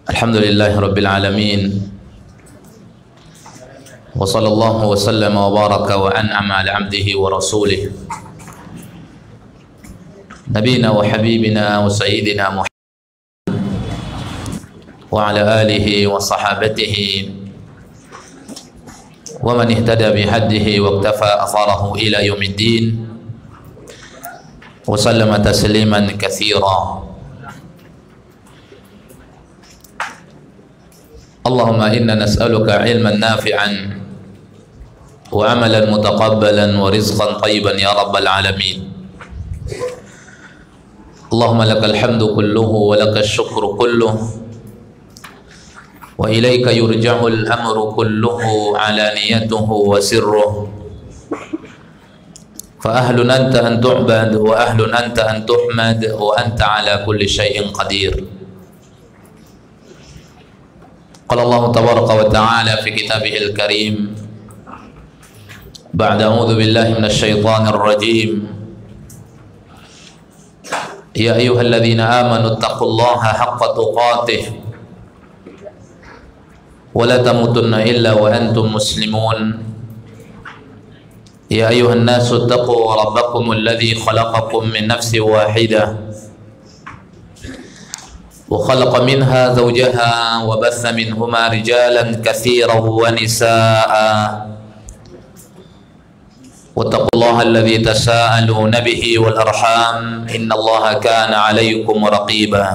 Alhamdulillahi Rabbil Alamin. Wa sallallahu wa sallama wa baraka wa an'ama ala abdihi wa rasulih Nabina wa habibina wa sayyidina Muhammad wa ala alihi wa sahabatihi wa man ihtada bihadihi wa iktafa atharahu ila yaumiddin wa sallama tasliman katsira. Allahumma inna nas'aluka ilman nafi'an wa amalan mutaqabbalan wa rizqan tayyiban ya rabbal alamin. Allahumma lakal hamdu kulluhu wa lakal syukru kulluhu wa ilayka yurja'ul amru kulluhu alaniyatuhu wa sirruhu fa ahlun anta an tu'bad wa ahlun anta an tuhmad wa anta ala kulli syai'in qadir. Qala Allah tabaraka wa ta'ala fi kitabihil karim ba'da a'udzu billahi minasy syaithanir rajim. Ya ayyuhalladzina amanu taqullaha haqqa tuqatih wa la tamutunna illa wa antum muslimun. Ya ayyuhan nasu taqu rabbakumul ladzi khalaqakum min nafsin wahidah وخلق منها زوجها وبث منهما رجالا كثيرا ونساء واتقوا الله الذي تساءلون به والأرحام إن الله كان عليكم رقيبا.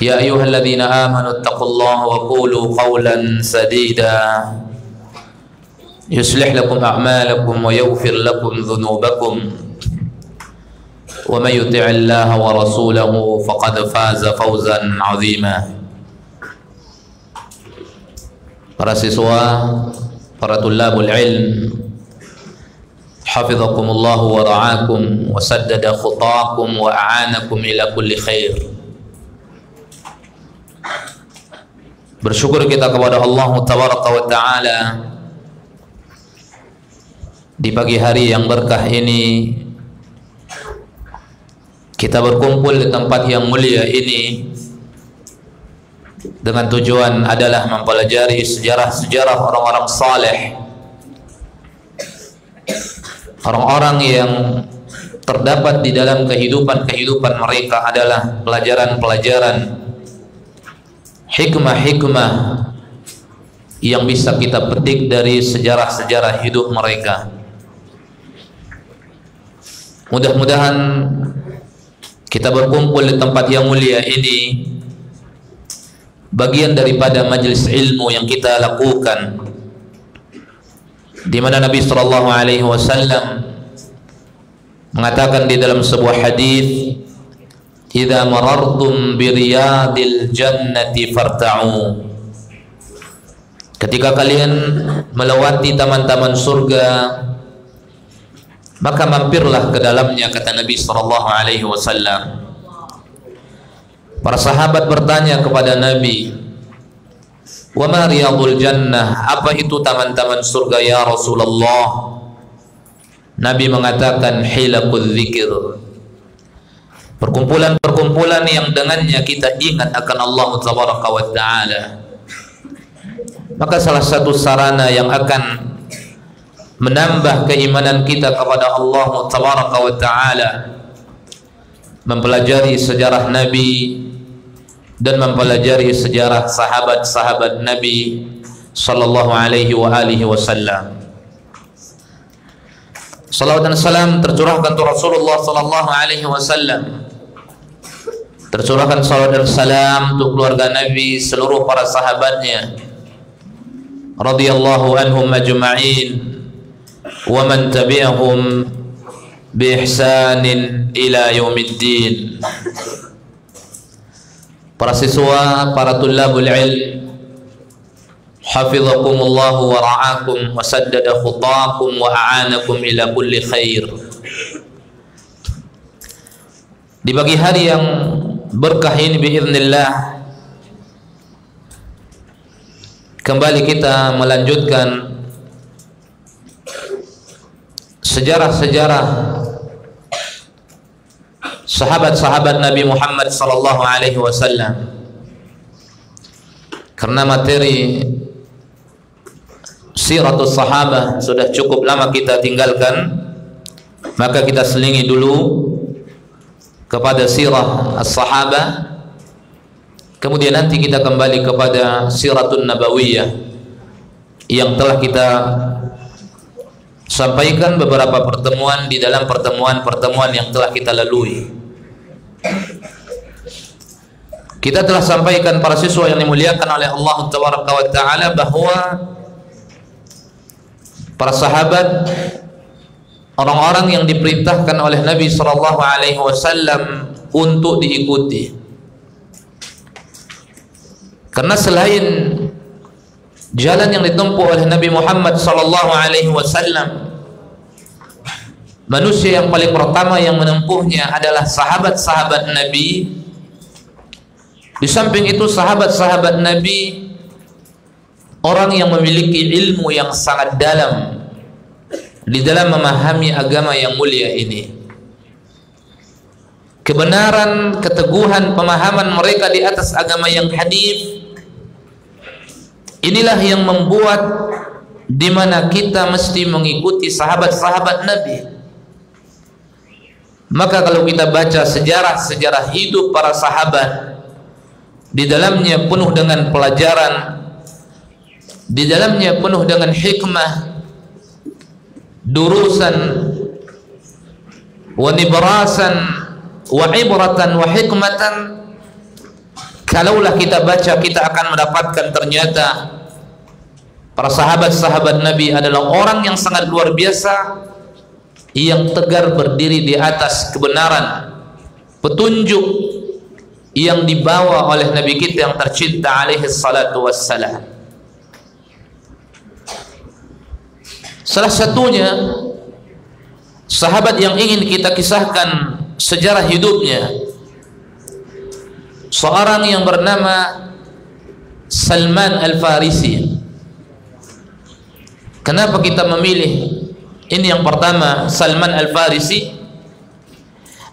يا أيها الذين آمنوا اتقوا الله وقولوا قولا سديدا يصلح لكم أعمالكم ويغفر لكم ذنوبكم ومن يطع الله ورسوله فقد فاز فوزا عظيما. Para siswa, para tulabul ilm, hafizakumullah wa ra'akum wa saddada khutaakum wa a'anakum ila kulli khair. Bersyukur kita kepada Allah tabaraka wa ta'ala di pagi hari yang berkah ini, kita berkumpul di tempat yang mulia ini dengan tujuan adalah mempelajari sejarah-sejarah orang-orang saleh, orang-orang yang terdapat di dalam kehidupan mereka adalah pelajaran-pelajaran, hikmah-hikmah yang bisa kita petik dari sejarah-sejarah hidup mereka. Mudah-mudahan kita berkumpul di tempat yang mulia ini bagian daripada majelis ilmu yang kita lakukan, di mana Nabi sallallahu alaihi wasallam mengatakan di dalam sebuah hadis, "Idza marartum bi riyadil jannati farta'u." Ketika kalian melewati taman-taman surga, maka mampirlah ke dalamnya, kata Nabi sallallahu alaihi wasallam. Para sahabat bertanya kepada Nabi, "Wa ma riyadul jannah?" Apa itu taman-taman surga ya Rasulullah? Nabi mengatakan, "Hilaqul dzikir." Perkumpulan-perkumpulan yang dengannya kita ingat akan Allah tabaraka wa taala. Maka salah satu sarana yang akan menambah keimanan kita kepada Allah tabaraka wa ta'ala, mempelajari sejarah Nabi dan mempelajari sejarah sahabat-sahabat Nabi sallallahu alaihi wa alihi wasallam. Salawat dan salam tercurahkan untuk Rasulullah sallallahu alaihi wasallam, tercurahkan salawat dan salam untuk keluarga Nabi, seluruh para sahabatnya radhiyallahu anhum ajma'in wa man tabi'ahum bi ihsanin ila yaumiddin. Para siswa, para tulabul ilm, hafizakumullah wa ra'akum wa saddada khutaakum wa a'anakum ila kulli khair. Di pagi hari yang berkah ini biiznillah, kembali kita melanjutkan sejarah-sejarah sahabat-sahabat Nabi Muhammad sallallahu alaihi wasallam. Karena materi siratus sahabah sudah cukup lama kita tinggalkan, maka kita selingi dulu kepada sirah as-sahabah. Kemudian nanti kita kembali kepada siratun nabawiyah yang telah kita sampaikan beberapa pertemuan di dalam pertemuan-pertemuan yang telah kita lalui. Kita telah sampaikan para siswa yang dimuliakan oleh Allah Tabaraka wa Ta'ala bahwa para sahabat orang-orang yang diperintahkan oleh Nabi sallallahu alaihi wasallam untuk diikuti. Karena selain jalan yang ditempuh oleh Nabi Muhammad sallallahu alaihi wasallam, manusia yang paling pertama yang menempuhnya adalah sahabat-sahabat Nabi. Di samping itu sahabat-sahabat Nabi orang yang memiliki ilmu yang sangat dalam di dalam memahami agama yang mulia ini. Kebenaran, keteguhan pemahaman mereka di atas agama yang hanif, inilah yang membuat di mana kita mesti mengikuti sahabat-sahabat Nabi. Maka kalau kita baca sejarah-sejarah hidup para sahabat, di dalamnya penuh dengan pelajaran, di dalamnya penuh dengan hikmah, durusan wa nibrasan wa ibratan wa hikmatan. Kalaulah kita baca, kita akan mendapatkan ternyata para sahabat-sahabat Nabi adalah orang yang sangat luar biasa, yang tegar berdiri di atas kebenaran, petunjuk yang dibawa oleh Nabi kita yang tercinta alaihi salatu wassalam. Salah satunya sahabat yang ingin kita kisahkan sejarah hidupnya, seorang yang bernama Salman Al-Farisi. Kenapa kita memilih ini yang pertama, Salman Al-Farisi?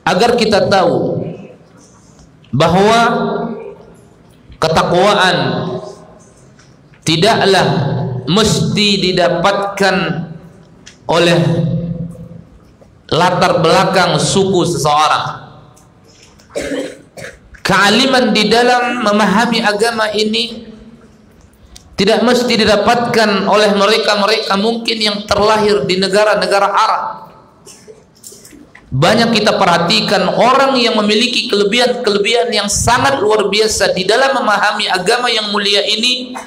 Agar kita tahu bahwa ketakwaan tidaklah mesti didapatkan oleh latar belakang suku seseorang. Kealiman di dalam memahami agama ini tidak mesti didapatkan oleh mereka-mereka mungkin yang terlahir di negara-negara Arab. Banyak kita perhatikan orang yang memiliki kelebihan-kelebihan yang sangat luar biasa di dalam memahami agama yang mulia ini,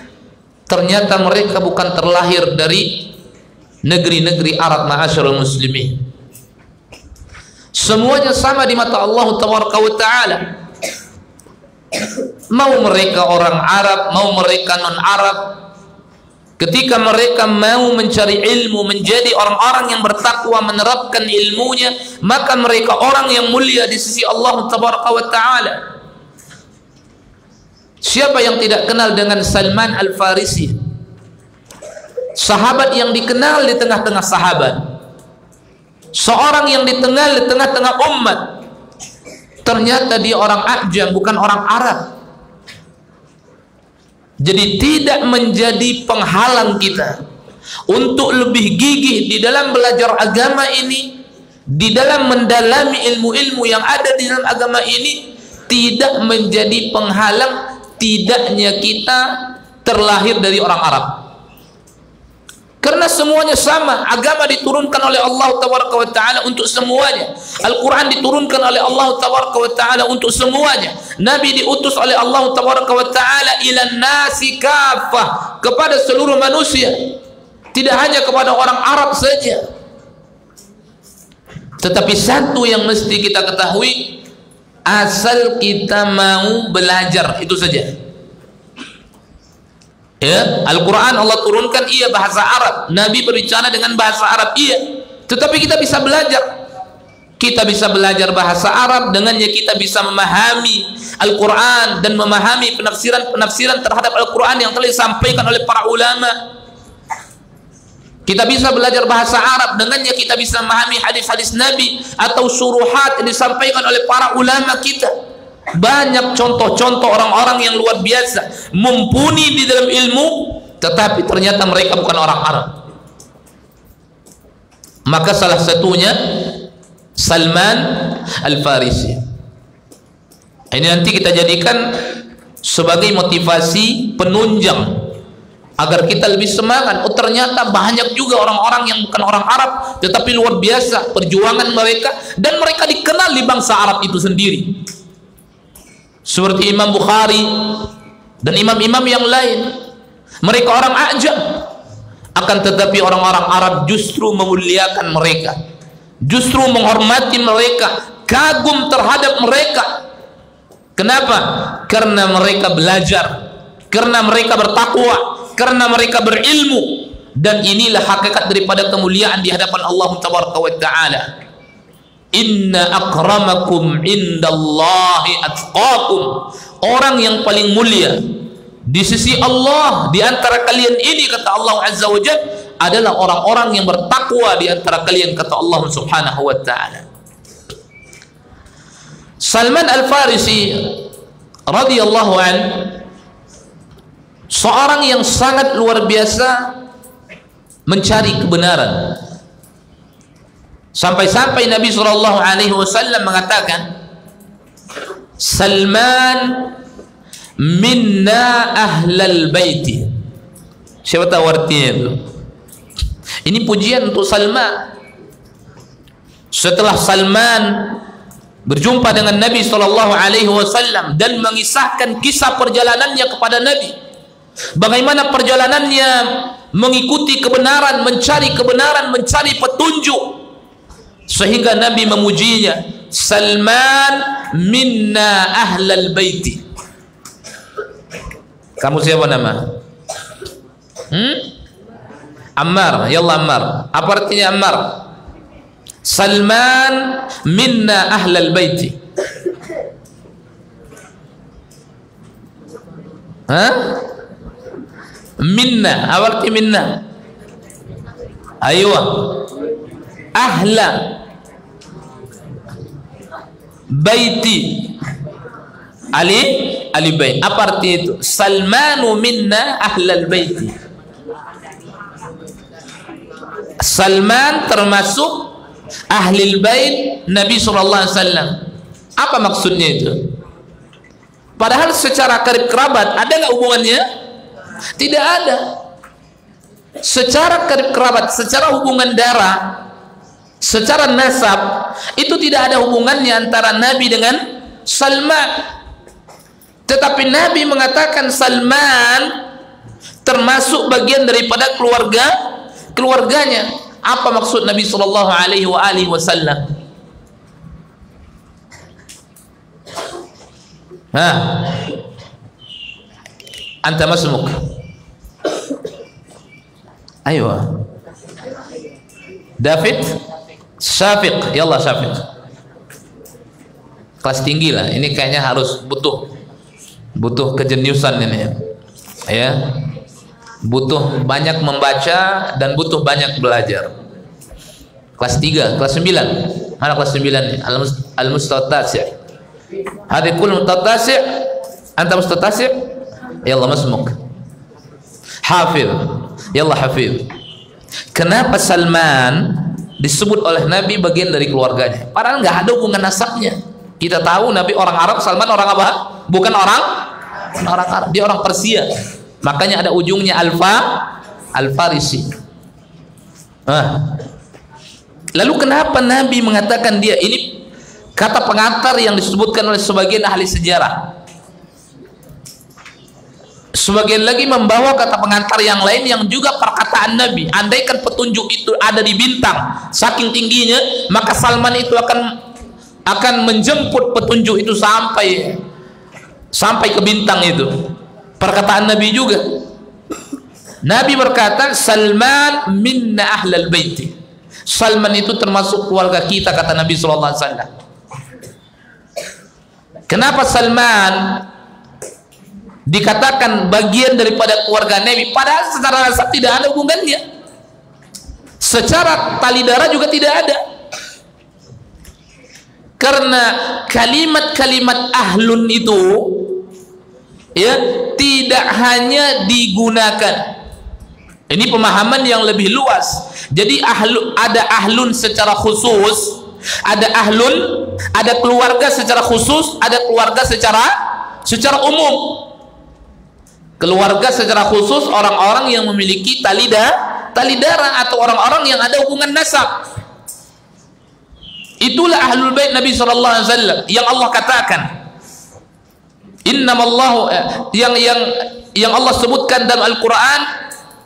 ternyata mereka bukan terlahir dari negeri-negeri Arab, ma'asyarul muslimin. Semuanya sama di mata Allah Tabaraka wa Ta'ala. Mau mereka orang Arab, mau mereka non-Arab, ketika mereka mau mencari ilmu, menjadi orang-orang yang bertakwa, menerapkan ilmunya, maka mereka orang yang mulia di sisi Allah Tabaraka wa Ta'ala. Siapa yang tidak kenal dengan Salman Al-Farisi? Sahabat yang dikenal di tengah-tengah sahabat, seorang yang dikenal di tengah-tengah umat. Ternyata dia orang Ajam, bukan orang Arab. Jadi tidak menjadi penghalang kita untuk lebih gigih di dalam belajar agama ini, di dalam mendalami ilmu-ilmu yang ada di dalam agama ini, tidak menjadi penghalang tidaknya kita terlahir dari orang Arab. Karena semuanya sama, agama diturunkan oleh Allah Tabaraka wa Ta'ala untuk semuanya. Al-Quran diturunkan oleh Allah Tabaraka wa Ta'ala untuk semuanya. Nabi diutus oleh Allah Tabaraka wa Ta'ala ilan nasi kafah, kepada seluruh manusia, tidak hanya kepada orang Arab saja. Tetapi satu yang mesti kita ketahui, asal kita mau belajar, itu saja. Ya, Al-Quran Allah turunkan, iya, bahasa Arab. Nabi berbicara dengan bahasa Arab, iya. Tetapi kita bisa belajar. Kita bisa belajar bahasa Arab, dengannya kita bisa memahami Al-Quran dan memahami penafsiran-penafsiran terhadap Al-Quran yang telah disampaikan oleh para ulama. Kita bisa belajar bahasa Arab, dengannya kita bisa memahami hadis-hadis Nabi atau suruhat yang disampaikan oleh para ulama kita. Banyak contoh-contoh orang-orang yang luar biasa, mumpuni di dalam ilmu, tetapi ternyata mereka bukan orang Arab. Maka salah satunya Salman Al-Farisi. Ini nanti kita jadikan sebagai motivasi penunjang agar kita lebih semangat. Oh, ternyata banyak juga orang-orang yang bukan orang Arab tetapi luar biasa perjuangan mereka, dan mereka dikenal di bangsa Arab itu sendiri, seperti Imam Bukhari dan imam-imam yang lain. Mereka orang ajam, akan tetapi orang-orang Arab justru memuliakan mereka, justru menghormati mereka, kagum terhadap mereka. Kenapa? Karena mereka belajar, karena mereka bertakwa, karena mereka berilmu. Dan inilah hakikat daripada kemuliaan di hadapan Allah Tabaraka wa Ta'ala. Inna akramakum indallahi atqakum. Orang yang paling mulia di sisi Allah di antara kalian ini, kata Allah Azza wa Jalla, adalah orang-orang yang bertakwa di antara kalian, kata Allah Subhanahu wa Ta'ala. Salman Al-Farisi radhiyallahu an, seorang yang sangat luar biasa mencari kebenaran, sampai-sampai Nabi SAW mengatakan, Salman minna ahlal baiti. Siapa tahu artinya itu? Ini pujian untuk Salman. Setelah Salman berjumpa dengan Nabi SAW dan mengisahkan kisah perjalanannya kepada Nabi, bagaimana perjalanannya mengikuti kebenaran, mencari petunjuk, sehingga Nabi memujinya, Salman minna ahlal baiti. Kamu siapa nama? Ammar. Yallah Ammar. Apa artinya Ammar? Salman minna ahlal baiti. Minna, apa arti minna? Aywa, ahla baiti, ali bait. Apa arti itu? Salmanu minna ahlal baiti. Salman termasuk ahlil bait Nabi SAW. Apa maksudnya itu? Padahal secara karib kerabat ada nggak hubungannya? Tidak ada. Secara karib kerabat, secara hubungan darah, secara nasab, itu tidak ada hubungannya antara Nabi dengan Salman. Tetapi Nabi mengatakan Salman termasuk bagian daripada keluarganya. Apa maksud Nabi sallallahu alaihi wasallam? Anta masmuk? Aywa. David Syafiq. Yallah Syafiq. Kelas tinggi lah. Ini kayaknya harus butuh kejeniusan ini ya. Butuh banyak membaca dan butuh banyak belajar. Kelas 3, kelas 9. Mana kelas 9 nih? Al-Mustatasi'. Hadhi kullu mutatasi'. Anta mustatasi'? Yallah masmuk. Hafidh. Yallah hafidh. Kenapa Salman disebut oleh Nabi bagian dari keluarganya? Padahal nggak ada hubungan nasabnya. Kita tahu Nabi orang Arab, Salman orang apa? Bukan orang Arab, dia orang Persia. Makanya ada ujungnya Al-Farisi. Lalu kenapa Nabi mengatakan dia? Ini kata pengantar yang disebutkan oleh sebagian ahli sejarah. Sebagian lagi membawa kata pengantar yang lain yang juga perkataan Nabi. Andaikan petunjuk itu ada di bintang saking tingginya, maka Salman itu akan menjemput petunjuk itu sampai ke bintang itu. Perkataan Nabi juga. Nabi berkata, Salman minna ahlal baiti. Salman itu termasuk keluarga kita, kata Nabi SAW. Kenapa Salman dikatakan bagian daripada keluarga Nabi? Padahal secara nasab tidak ada hubungannya. Secara tali darah juga tidak ada. Karena kalimat-kalimat ahlun itu ya tidak hanya digunakan. Ini pemahaman yang lebih luas. Jadi ada ahlun secara khusus, ada ahlun, ada keluarga secara khusus, ada keluarga secara umum. Keluarga secara khusus orang-orang yang memiliki tali darah atau orang-orang yang ada hubungan nasab. Itulah ahlul bait Nabi sallallahu alaihi wasallam yang Allah katakan. Innamallahu yang Allah sebutkan dalam Al-Qur'an,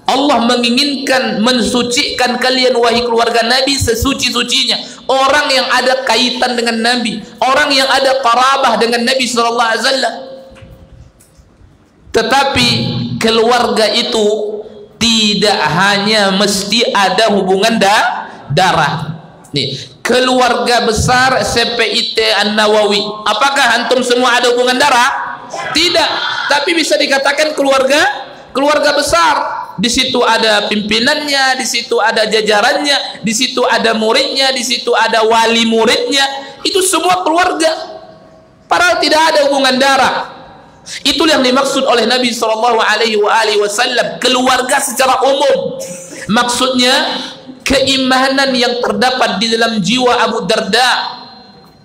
Allah menginginkan mensucikan kalian wahai keluarga Nabi sesuci-sucinya. Orang yang ada kaitan dengan Nabi, orang yang ada qarabah dengan Nabi sallallahu alaihi wasallam. Tetapi keluarga itu tidak hanya mesti ada hubungan darah. Nih, keluarga besar CPIT An-Nawawi, apakah antum semua ada hubungan darah? Tidak, tapi bisa dikatakan keluarga besar. Di situ ada pimpinannya, di situ ada jajarannya, di situ ada muridnya, di situ ada wali muridnya. Itu semua keluarga. Padahal tidak ada hubungan darah. Itulah yang dimaksud oleh Nabi SAW, keluarga secara umum. Maksudnya keimanan yang terdapat di dalam jiwa Abu Darda,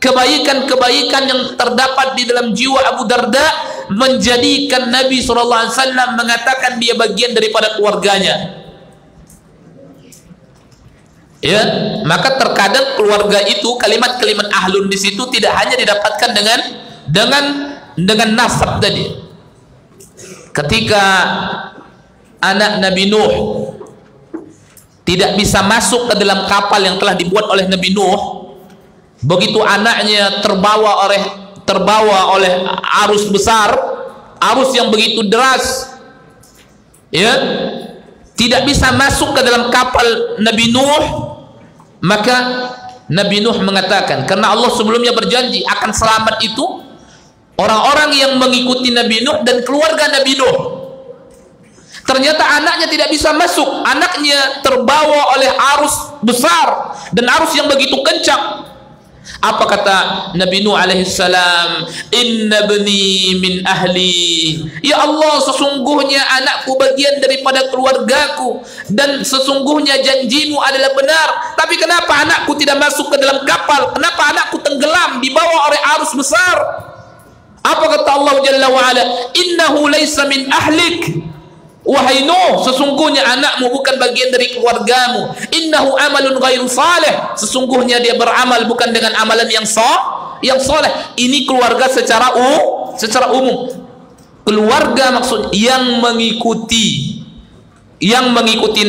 kebaikan-kebaikan yang terdapat di dalam jiwa Abu Darda menjadikan Nabi SAW mengatakan dia bagian daripada keluarganya. Ya, maka terkadang keluarga itu kalimat-kalimat ahlun di situ tidak hanya didapatkan dengan nasab tadi. Ketika anak Nabi Nuh tidak bisa masuk ke dalam kapal yang telah dibuat oleh Nabi Nuh, begitu anaknya terbawa oleh arus besar, arus yang begitu deras, ya, tidak bisa masuk ke dalam kapal Nabi Nuh, maka Nabi Nuh mengatakan, karena Allah sebelumnya berjanji akan selamat itu orang-orang yang mengikuti Nabi Nuh dan keluarga Nabi Nuh. Ternyata anaknya tidak bisa masuk, anaknya terbawa oleh arus besar dan arus yang begitu kencang. Apa kata Nabi Nuh alaihissalam? Inna bni min ahli. Ya Allah, sesungguhnya anakku bagian daripada keluargaku, dan sesungguhnya janjimu adalah benar. Tapi kenapa anakku tidak masuk ke dalam kapal? Kenapa anakku tenggelam dibawa oleh arus besar? Apa kata Allah Jalla wa'ala? Innahu laysa min ahlik. Wahai Nuh, sesungguhnya anakmu bukan bagian dari keluargamu. Innahu amalun ghairu salih. Sesungguhnya dia beramal bukan dengan amalan yang saleh. Ini keluarga secara umum. Keluarga maksud yang mengikuti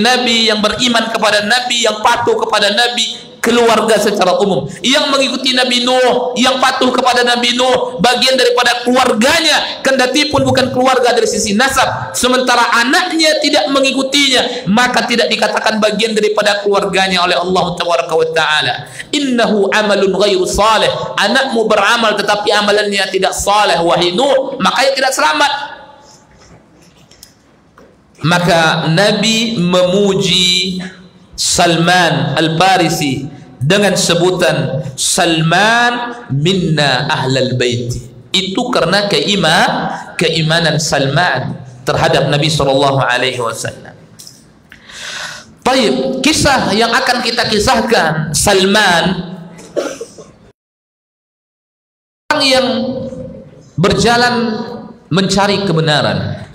Nabi, yang beriman kepada Nabi, yang patuh kepada Nabi. Keluarga secara umum yang mengikuti Nabi Nuh, yang patuh kepada Nabi Nuh, bagian daripada keluarganya, kendati pun bukan keluarga dari sisi nasab. Sementara anaknya tidak mengikutinya, maka tidak dikatakan bagian daripada keluarganya oleh Allah Taala. Innahu amalun ghairu salih. Anakmu beramal tetapi amalannya tidak saleh, wahai Nuh, makanya tidak selamat. Maka Nabi memuji Salman Al-Farisi dengan sebutan Salman minna ahlal bait. Itu karena keimanan Salman terhadap Nabi SAW. Baik, kisah yang akan kita kisahkan Salman, orang yang berjalan mencari kebenaran.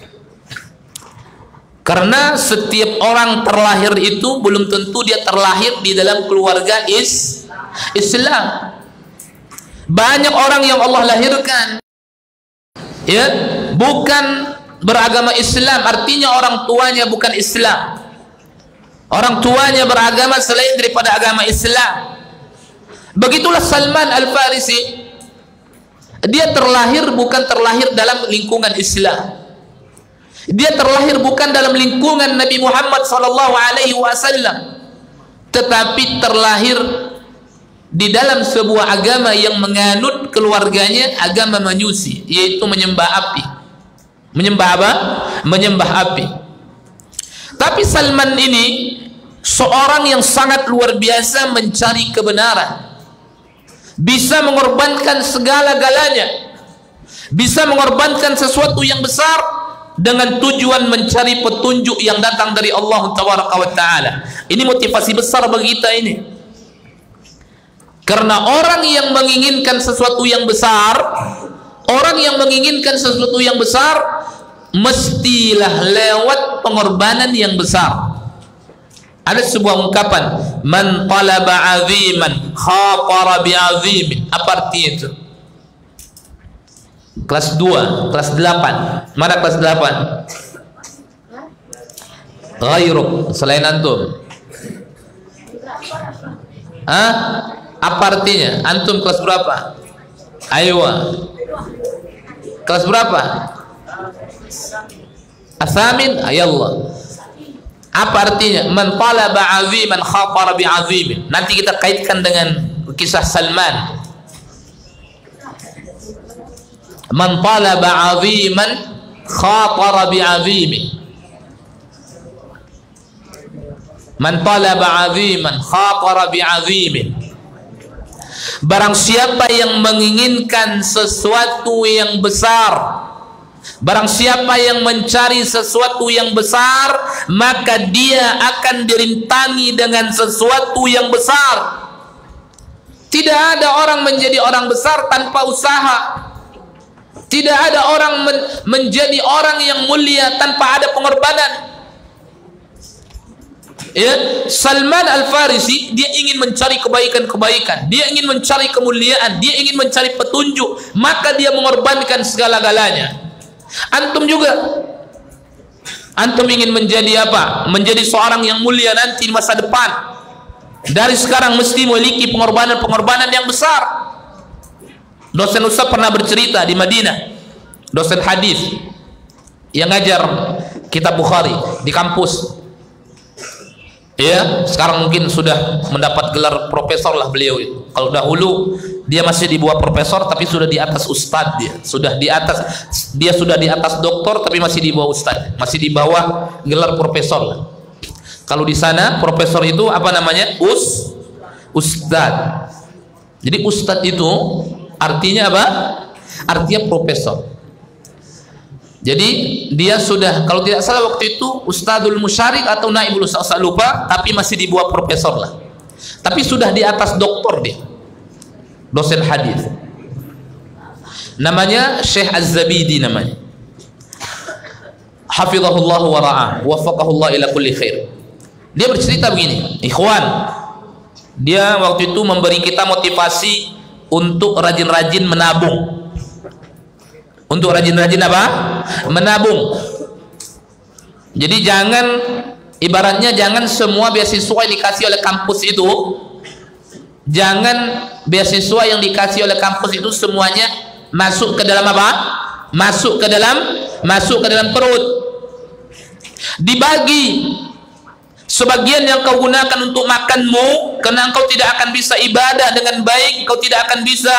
Karena setiap orang terlahir itu belum tentu dia terlahir di dalam keluarga Islam. Banyak orang yang Allah lahirkan ya bukan beragama Islam, artinya orang tuanya bukan Islam. Orang tuanya beragama selain daripada agama Islam. Begitulah Salman Al-Farisi. Dia bukan terlahir dalam lingkungan Islam. Dia terlahir bukan dalam lingkungan Nabi Muhammad SAW, tetapi terlahir di dalam sebuah agama yang menganut keluarganya agama Majusi, yaitu menyembah api. Menyembah apa? Menyembah api. Tapi Salman ini seorang yang sangat luar biasa mencari kebenaran, bisa mengorbankan segala-galanya, bisa mengorbankan sesuatu yang besar dengan tujuan mencari petunjuk yang datang dari Allah Taala. Ini motivasi besar bagi kita ini. Karena orang yang menginginkan sesuatu yang besar, orang yang menginginkan sesuatu yang besar mestilah lewat pengorbanan yang besar. Ada sebuah ungkapan, man talaba aziman khatara bi azimin. Apa artinya itu? Kelas 2, kelas 8. Mana kelas 8? Ghairuk, selain antum. Hah? Apa artinya? Antum kelas berapa? Ayo. Kelas berapa? Asamin, ayallah. Apa artinya? Man talaba aziman khatara bi azimin. Nanti kita kaitkan dengan kisah Salman. Man talaba aziman khatara bi azimin. Man talaba aziman khatara bi azimin. Barang siapa yang menginginkan sesuatu yang besar, barang siapa yang mencari sesuatu yang besar, maka dia akan dirintangi dengan sesuatu yang besar. Tidak ada orang menjadi orang besar tanpa usaha. Tidak ada orang menjadi orang yang mulia tanpa ada pengorbanan. Ya, Salman Al-Farisi dia ingin mencari kebaikan-kebaikan, dia ingin mencari kemuliaan, dia ingin mencari petunjuk, maka dia mengorbankan segala-galanya. Antum juga, antum ingin menjadi apa? Menjadi seorang yang mulia nanti di masa depan. Dari sekarang mesti memiliki pengorbanan-pengorbanan yang besar. Dosen Ustaz pernah bercerita di Madinah, dosen hadis yang ngajar kitab Bukhari di kampus. Ya, sekarang mungkin sudah mendapat gelar profesor lah beliau itu. Kalau dahulu dia masih di bawah profesor tapi sudah di atas ustadz, dia sudah di atas doktor tapi masih di bawah ustadz, masih di bawah gelar profesor lah. Kalau di sana profesor itu apa namanya? Ustadz. Jadi ustadz itu artinya apa? Artinya profesor. Jadi dia sudah, kalau tidak salah waktu itu Ustadzul Musyarik atau Naibul Ustadz, saya lupa, tapi masih di bawah profesor lah. Tapi sudah di atas doktor dia. Dosen hadis. Namanya Syekh Az-Zabidi namanya. Hafizahullah wa ra'ah, waffaqahullah ila kulli khair. Dia bercerita begini, ikhwan, dia waktu itu memberi kita motivasi untuk rajin-rajin menabung. Untuk rajin-rajin apa? Menabung. Jadi jangan, ibaratnya jangan semua beasiswa yang dikasih oleh kampus itu, jangan beasiswa yang dikasih oleh kampus itu semuanya masuk ke dalam apa? Masuk ke dalam perut. Dibagi. Sebagian yang kau gunakan untuk makanmu, karena engkau tidak akan bisa ibadah dengan baik, engkau tidak akan bisa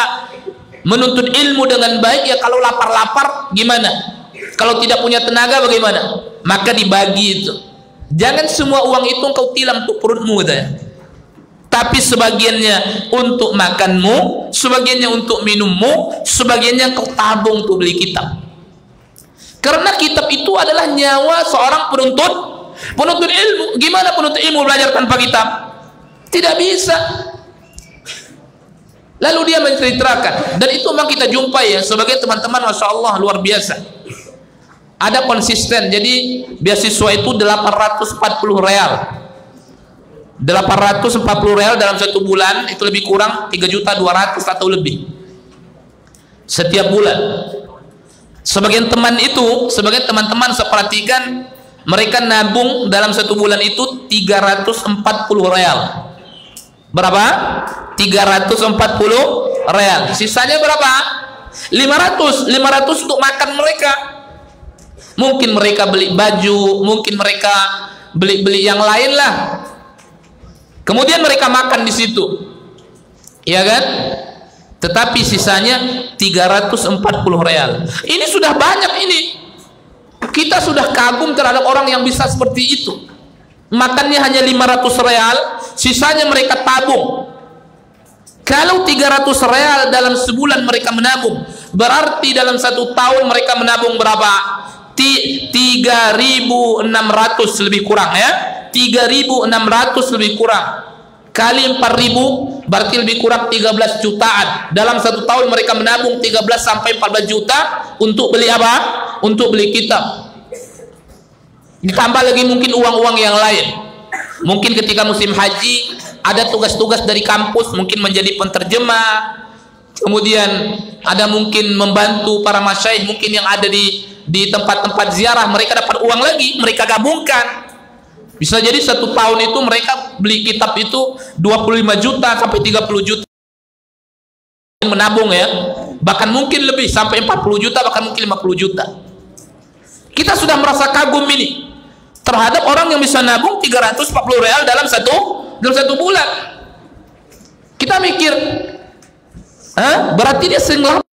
menuntut ilmu dengan baik. Ya kalau lapar-lapar gimana? Kalau tidak punya tenaga bagaimana? Maka dibagi itu. Jangan semua uang itu engkau tilam untuk perutmu katanya. Tapi sebagiannya untuk makanmu, sebagiannya untuk minummu, sebagiannya engkau tabung untuk beli kitab. Karena kitab itu adalah nyawa seorang penuntut ilmu. Gimana penuntut ilmu belajar tanpa kitab? Tidak bisa. Lalu dia menceritakan, dan itu memang kita jumpai ya, sebagai teman-teman, masya Allah luar biasa. Ada konsisten. Jadi beasiswa itu 840 real. 840 real dalam satu bulan itu lebih kurang 3.200.000 atau lebih setiap bulan. Sebagian teman-teman saya perhatikan, mereka nabung dalam satu bulan itu 340 real. Berapa? 340 real. Sisanya berapa? 500 untuk makan mereka. Mungkin mereka beli baju, mungkin mereka beli yang lain lah. Kemudian mereka makan di situ. Ya kan? Tetapi sisanya 340 real. Ini sudah banyak ini. Kita sudah kagum terhadap orang yang bisa seperti itu. makannya hanya 500 real, sisanya mereka tabung. Kalau 300 real dalam sebulan mereka menabung, berarti dalam 1 tahun mereka menabung berapa? 3.600 lebih kurang ya. 3.600 lebih kurang kali 4.000 berarti lebih kurang 13 jutaan. Dalam 1 tahun mereka menabung 13 sampai 14 juta untuk beli apa? Untuk beli kitab. Ditambah lagi mungkin uang-uang yang lain. Mungkin ketika musim haji ada tugas-tugas dari kampus, mungkin menjadi penterjemah. Kemudian ada mungkin membantu para masyaikh mungkin yang ada di tempat-tempat ziarah, mereka dapat uang lagi, mereka gabungkan. Bisa jadi 1 tahun itu mereka beli kitab itu 25 juta sampai 30 juta menabung ya. Bahkan mungkin lebih sampai 40 juta, bahkan mungkin 50 juta. Kita sudah merasa kagum ini terhadap orang yang bisa nabung 340 real dalam satu bulan. Kita mikir, berarti dia sering lapar.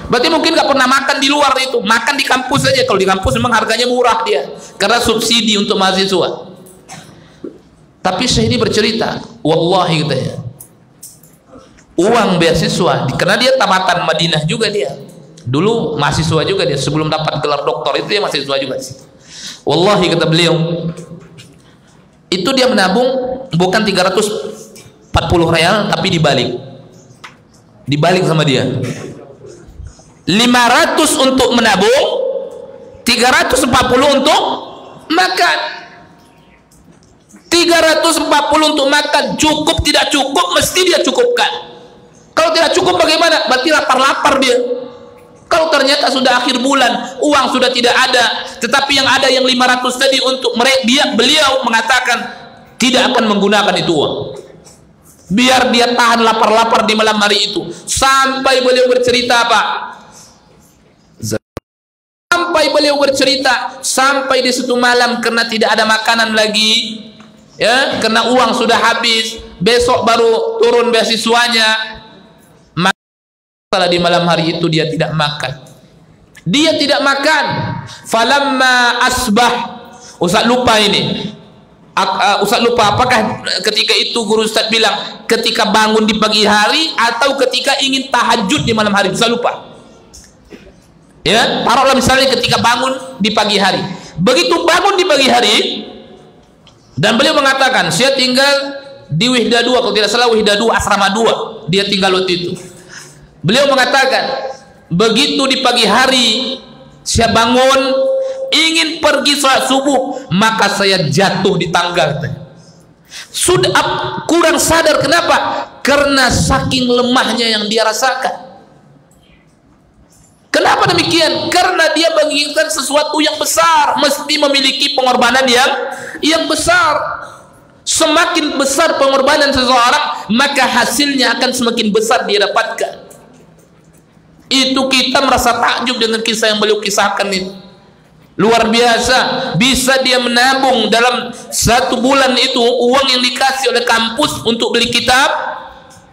Berarti mungkin nggak pernah makan di luar itu, makan di kampus saja. Kalau di kampus memang harganya murah dia, karena subsidi untuk mahasiswa. Tapi Syekh ini bercerita, wallahi katanya, uang beasiswa, karena dia tamatan Madinah juga dia. Dulu mahasiswa juga dia, sebelum dapat gelar doktor itu dia mahasiswa juga sih. Wallahi kata beliau, itu dia menabung bukan 340 real, tapi dibalik sama dia. 500 untuk menabung, 340 untuk makan. 340 untuk makan, cukup tidak cukup mesti dia cukupkan. Kalau tidak cukup bagaimana? Berarti lapar-lapar dia. Kalau ternyata sudah akhir bulan, uang sudah tidak ada, tetapi yang ada yang 500 tadi untuk beliau mengatakan tidak akan menggunakan itu uang. Biar dia tahan lapar-lapar di malam hari itu. Sampai beliau bercerita apa? Sampai di suatu malam karena tidak ada makanan lagi, ya, karena uang sudah habis, besok baru turun beasiswanya, maka di malam hari itu dia tidak makan. Falamma asbah, Ustaz lupa ini. Ustaz lupa apakah ketika itu guru Ustaz bilang ketika bangun di pagi hari atau ketika ingin tahajud di malam hari. Ustaz lupa. Ya, taruhlah misalnya ketika bangun di pagi hari. Begitu bangun di pagi hari, dan beliau mengatakan, saya tinggal di Wihda 2, kalau tidak salah Wihda 2, asrama 2, dia tinggal waktu itu. Beliau mengatakan, begitu di pagi hari, saya bangun, ingin pergi salat subuh, maka saya jatuh di tangga. Sudah kurang sadar, kenapa? Karena saking lemahnya yang dia rasakan. Kenapa demikian? Karena dia menginginkan sesuatu yang besar, mesti memiliki pengorbanan yang besar. Semakin besar pengorbanan seseorang, maka hasilnya akan semakin besar dia dapatkan. Itu kita merasa takjub dengan kisah yang beliau kisahkan itu. Luar biasa, bisa dia menabung dalam 1 bulan itu uang yang dikasih oleh kampus untuk beli kitab.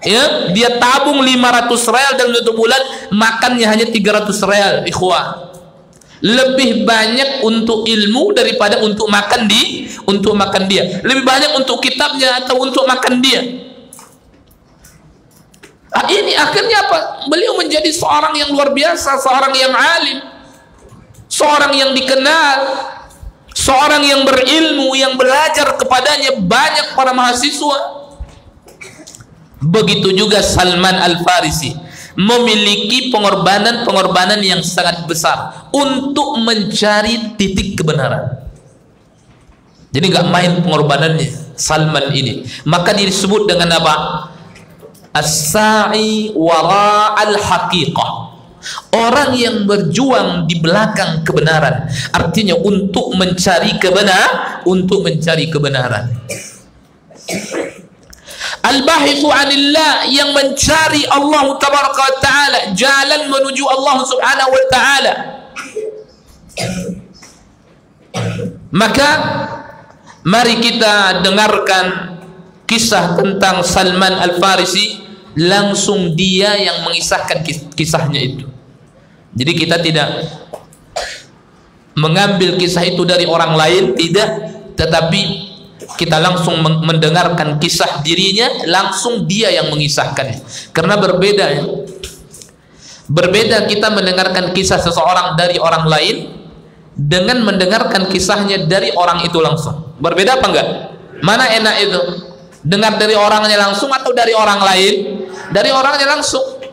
Ya, dia tabung 500 real dalam 1 bulan, makannya hanya 300 real. Ikhwah, lebih banyak untuk ilmu daripada untuk makan dia. Lebih banyak untuk kitabnya atau untuk makan dia. Ini akhirnya apa? Beliau menjadi seorang yang luar biasa, seorang yang alim, seorang yang dikenal, seorang yang berilmu, yang belajar kepadanya banyak para mahasiswa. Begitu juga Salman Al-Farisi memiliki pengorbanan yang sangat besar untuk mencari titik kebenaran. Jadi nggak main pengorbanannya Salman ini. Maka disebut dengan apa? As-sa'i wara al-haqiqah. Orang yang berjuang di belakang kebenaran, artinya untuk mencari kebenaran. Al-bahithu anillah, yang mencari Allah tabaraka wa ta'ala, jalan menuju Allah subhanahu wa ta'ala. Maka mari kita dengarkan kisah tentang Salman Al-Farisi. Langsung dia yang mengisahkan kisahnya itu. Jadi kita tidak mengambil kisah itu dari orang lain, tidak, tetapi kita langsung mendengarkan kisah dirinya, langsung dia yang mengisahkannya. Karena berbeda ya. Berbeda kita mendengarkan kisah seseorang dari orang lain dengan mendengarkan kisahnya dari orang itu langsung. Berbeda apa enggak? Mana enak itu? Dengar dari orangnya langsung atau dari orang lain? Dari orangnya langsung.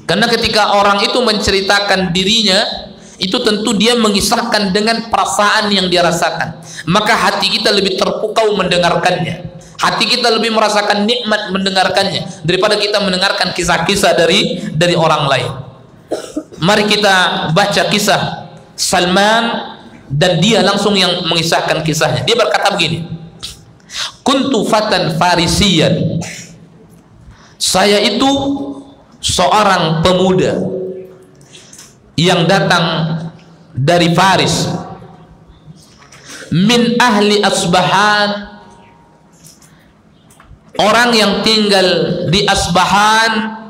Karena ketika orang itu menceritakan dirinya, itu tentu dia mengisahkan dengan perasaan yang dia rasakan. Maka hati kita lebih terpukau mendengarkannya. Hati kita lebih merasakan nikmat mendengarkannya daripada kita mendengarkan kisah-kisah dari orang lain. Mari kita baca kisah Salman, dan dia langsung yang mengisahkan kisahnya. Dia berkata begini, kuntu fatan farisiyan, saya itu seorang pemuda yang datang dari Faris, min ahli Asbahan, orang yang tinggal di Asbahan,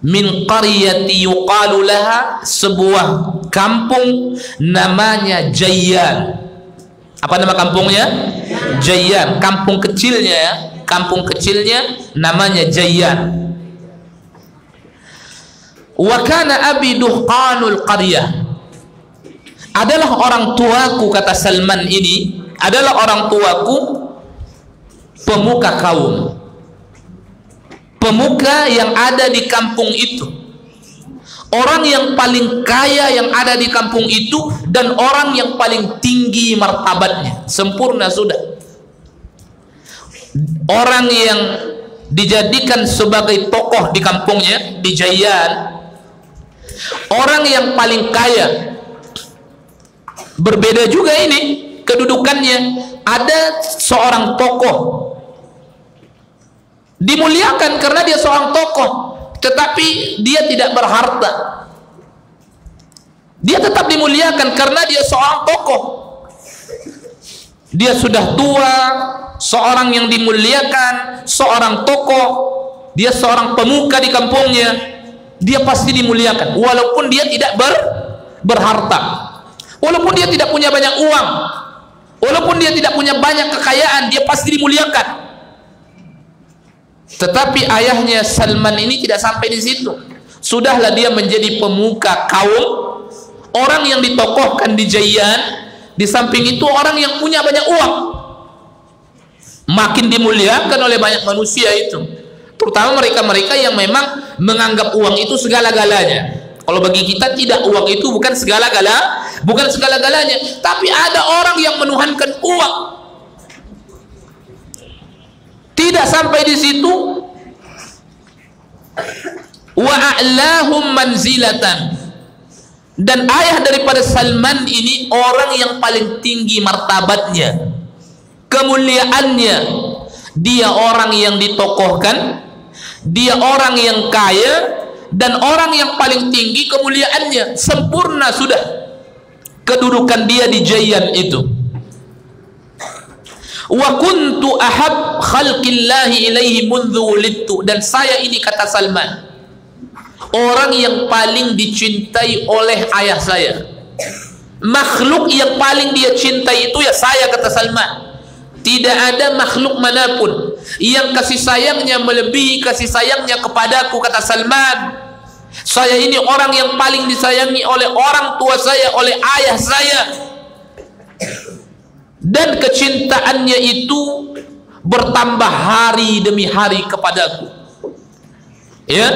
min qaryati yuqalu laha, sebuah kampung namanya Jayyan. Apa nama kampungnya? Jayyan, kampung kecilnya ya. Kampung kecilnya namanya Jayyan. Wa kana abi duhqanul qaryah, adalah orang tuaku, kata Salman ini, adalah orang tuaku pemuka kaum, pemuka yang ada di kampung itu, orang yang paling kaya yang ada di kampung itu, dan orang yang paling tinggi martabatnya, sempurna sudah. Orang yang dijadikan sebagai tokoh di kampungnya, di Jayyan, orang yang paling kaya. Berbeda juga ini kedudukannya. Ada seorang tokoh dimuliakan karena dia seorang tokoh, tetapi dia tidak berharta. Dia tetap dimuliakan karena dia seorang tokoh. Dia sudah tua, seorang yang dimuliakan, seorang tokoh, dia seorang pemuka di kampungnya, dia pasti dimuliakan walaupun dia tidak berharta, walaupun dia tidak punya banyak uang, walaupun dia tidak punya banyak kekayaan, dia pasti dimuliakan. Tetapi ayahnya Salman ini tidak sampai di situ. Sudahlah dia menjadi pemuka kaum, orang yang ditokohkan di Jayyan. Di samping itu orang yang punya banyak uang, makin dimuliakan oleh banyak manusia itu, terutama mereka-mereka yang memang menganggap uang itu segala-galanya. Kalau bagi kita tidak, uang itu bukan segala-galanya, tapi ada orang yang menuhankan uang. Tidak sampai di situ, wa a'lahum manzilatan, dan ayah daripada Salman ini orang yang paling tinggi martabatnya, kemuliaannya. Dia orang yang ditokohkan, dia orang yang kaya, dan orang yang paling tinggi kemuliaannya, sempurna sudah kedudukan dia di Jayyan itu. Wa kuntu ahab khalqillahi ilaihi mundzu wulidtu, dan saya ini, kata Salman, orang yang paling dicintai oleh ayah saya. Makhluk yang paling dia cintai itu ya saya, kata Salman. Tidak ada makhluk manapun yang kasih sayangnya melebihi kasih sayangnya kepadaku, kata Salman. Saya ini orang yang paling disayangi oleh orang tua saya, oleh ayah saya, dan kecintaannya itu bertambah hari demi hari kepadaku. Ya,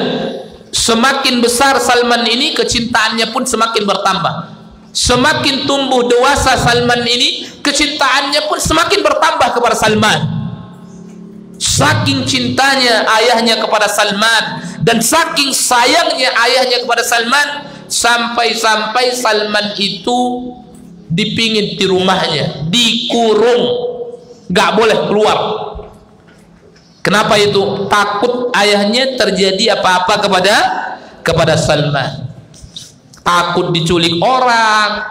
semakin besar Salman ini, kecintaannya pun semakin bertambah. Semakin tumbuh dewasa Salman ini, kecintaannya pun semakin bertambah kepada Salman. Saking cintanya ayahnya kepada Salman, dan saking sayangnya ayahnya kepada Salman, sampai-sampai Salman itu dipingit di rumahnya, dikurung, gak boleh keluar. Kenapa itu? Takut ayahnya terjadi apa-apa kepada Salman. Takut diculik orang,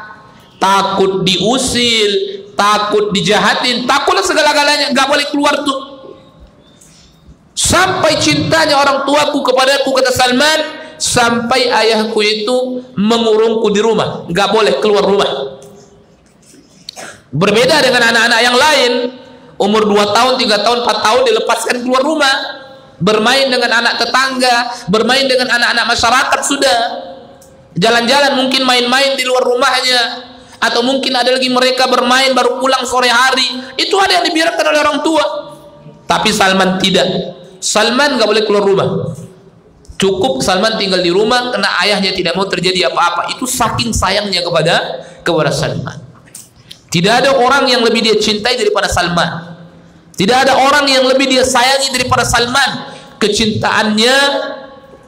takut diusil, takut dijahatin, takutlah segala-galanya, gak boleh keluar tuh. Sampai cintanya orang tuaku kepadaku, kata Salman, sampai ayahku itu mengurungku di rumah, gak boleh keluar rumah. Berbeda dengan anak-anak yang lain, umur 2 tahun, 3 tahun, 4 tahun dilepaskan keluar rumah, bermain dengan anak tetangga, bermain dengan anak-anak masyarakat sudah. Jalan-jalan, mungkin main-main di luar rumahnya, atau mungkin ada lagi mereka bermain baru pulang sore hari. Itu ada yang dibiarkan oleh orang tua. Tapi Salman tidak. Salman nggak boleh keluar rumah. Cukup Salman tinggal di rumah karena ayahnya tidak mau terjadi apa-apa. Itu saking sayangnya kepada Salman. Tidak ada orang yang lebih dia cintai daripada Salman. Tidak ada orang yang lebih dia sayangi daripada Salman. Kecintaannya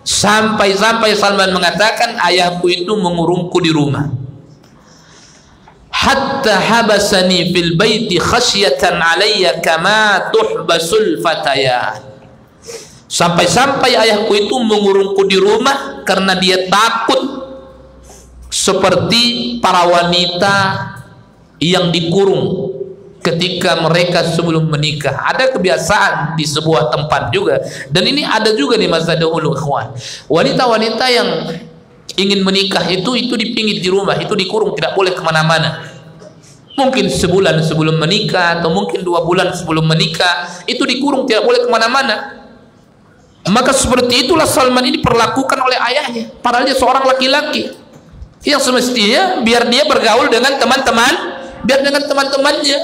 sampai-sampai Salman mengatakan, ayahku itu mengurungku di rumah. Hatta habasani fil baiti khasyatan alayya kama tuhbasul fatayat. Sampai-sampai ayahku itu mengurungku di rumah karena dia takut seperti para wanita yang dikurung ketika mereka sebelum menikah. Ada kebiasaan di sebuah tempat juga, dan ini ada juga di masa dahulu, ikhwan. Wanita-wanita yang ingin menikah itu dipingit di rumah, itu dikurung, tidak boleh kemana-mana. Mungkin sebulan sebelum menikah, atau mungkin 2 bulan sebelum menikah, itu dikurung, tidak boleh kemana-mana. Maka seperti itulah Salman ini diperlakukan oleh ayahnya, padahal dia seorang laki-laki yang semestinya biar dia bergaul dengan teman-temannya,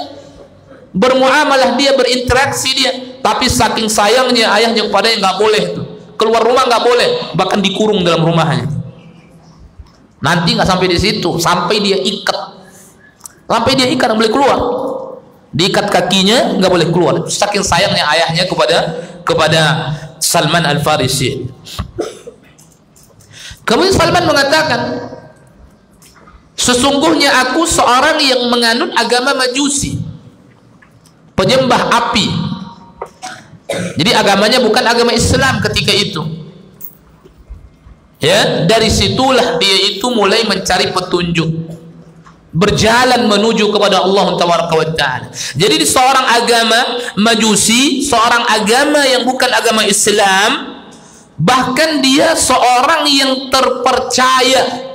bermuamalah dia, berinteraksi dia. Tapi saking sayangnya ayahnya kepadanya, nggak boleh itu, keluar rumah nggak boleh, bahkan dikurung dalam rumahnya. Nanti nggak sampai di situ, sampai dia ikat nggak boleh keluar, diikat kakinya nggak boleh keluar. Saking sayangnya ayahnya kepada Salman Al-Farisi. Kemudian Salman mengatakan, sesungguhnya aku seorang yang menganut agama Majusi, penyembah api. Jadi agamanya bukan agama Islam ketika itu. Ya, dari situlah dia itu mulai mencari petunjuk, berjalan menuju kepada Allah Taala. Jadi seorang agama Majusi, seorang agama yang bukan agama Islam, bahkan dia seorang yang terpercaya.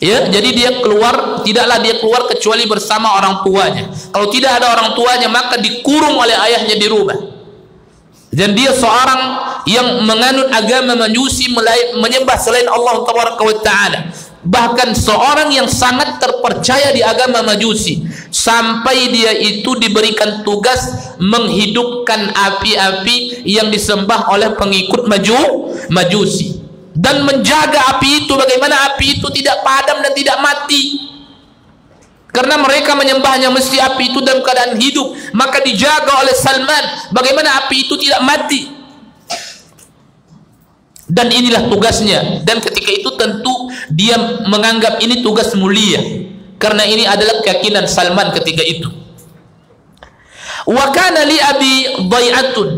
Ya, jadi dia tidaklah dia keluar kecuali bersama orang tuanya. Kalau tidak ada orang tuanya, maka dikurung oleh ayahnya di rumah. Dan dia seorang yang menganut agama Majusi, menyembah selain Allah Taala. Bahkan seorang yang sangat terpercaya di agama Majusi, sampai dia itu diberikan tugas menghidupkan api-api yang disembah oleh pengikut Majusi, dan menjaga api itu, bagaimana api itu tidak padam dan tidak mati, karena mereka menyembahnya mesti api itu dalam keadaan hidup. Maka dijaga oleh Salman bagaimana api itu tidak mati, dan inilah tugasnya. Dan ketika itu tentu dia menganggap ini tugas mulia, karena ini adalah keyakinan Salman ketika itu. Wa kana li abi dhai'atun.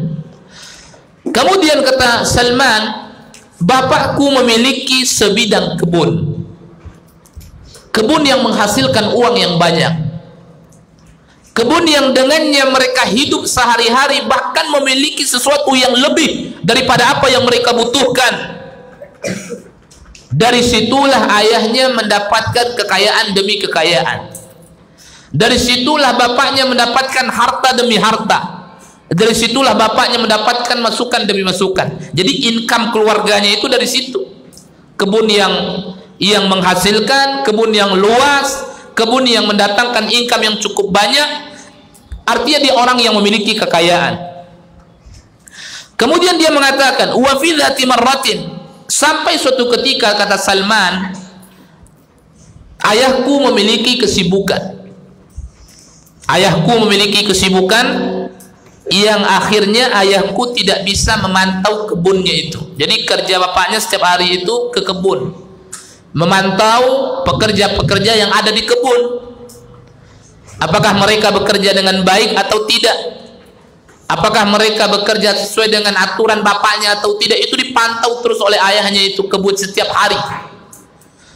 Kemudian kata Salman, bapakku memiliki sebidang kebun yang menghasilkan uang yang banyak, kebun yang dengannya mereka hidup sehari-hari, bahkan memiliki sesuatu yang lebih daripada apa yang mereka butuhkan. Dari situlah ayahnya mendapatkan kekayaan demi kekayaan. Dari situlah bapaknya mendapatkan harta demi harta. Dari situlah bapaknya mendapatkan masukan demi masukan. Jadi income keluarganya itu dari situ. Kebun yang menghasilkan, kebun yang luas, kebun yang mendatangkan income yang cukup banyak. Artinya dia orang yang memiliki kekayaan. Kemudian dia mengatakan, wa fi dzati marratin, sampai suatu ketika kata Salman, ayahku memiliki kesibukan. Ayahku memiliki kesibukan yang akhirnya ayahku tidak bisa memantau kebunnya itu. Jadi kerja bapaknya setiap hari itu ke kebun, memantau pekerja-pekerja yang ada di kebun, apakah mereka bekerja dengan baik atau tidak, apakah mereka bekerja sesuai dengan aturan bapaknya atau tidak. Itu dipantau terus oleh ayahnya itu kebun setiap hari.